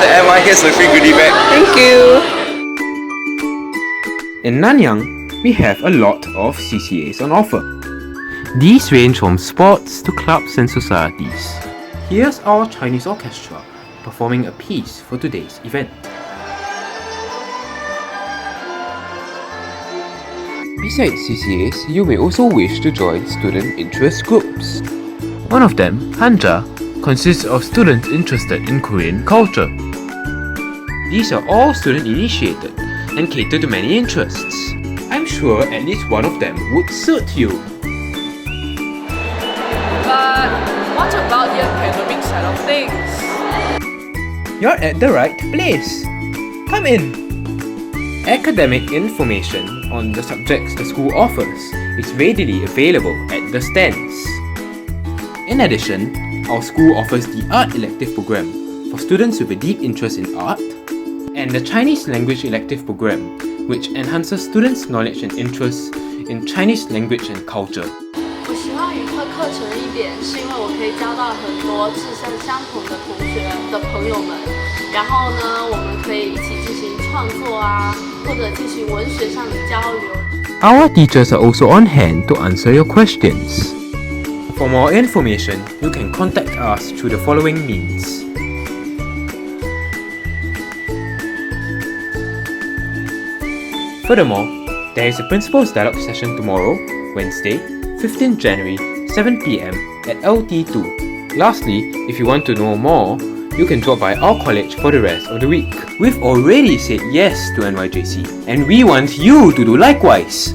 the MI, here's a free goodie bag. Thank you. In Nanyang, we have a lot of CCAs on offer. These range from sports to clubs and societies. Here's our Chinese orchestra performing a piece for today's event. Besides CCAs, you may also wish to join student interest groups. One of them, Hanja, consists of students interested in Korean culture. These are all student initiated and cater to many interests. I'm sure at least one of them would suit you. But what about the academic side of things? You're at the right place. Come in. Academic information on the subjects the school offers is readily available at the stands. In addition, our school offers the Art Elective Program for students with a deep interest in art, and the Chinese Language Elective Program, which enhances students' knowledge and interest in Chinese language and culture. 我喜欢语课课程一点，是因为我可以交到很多志向相同的同学的朋友们，然后呢，我们可以一起进行创作啊，或者进行文学上的交流。Our teachers are also on hand to answer your questions. For more information, you can contact us through the following means. Furthermore, there is a Principal's Dialogue session tomorrow, Wednesday, 15th January, 7 PM at LT2. Lastly, if you want to know more, you can drop by our college for the rest of the week. We've already said yes to NYJC, and we want you to do likewise.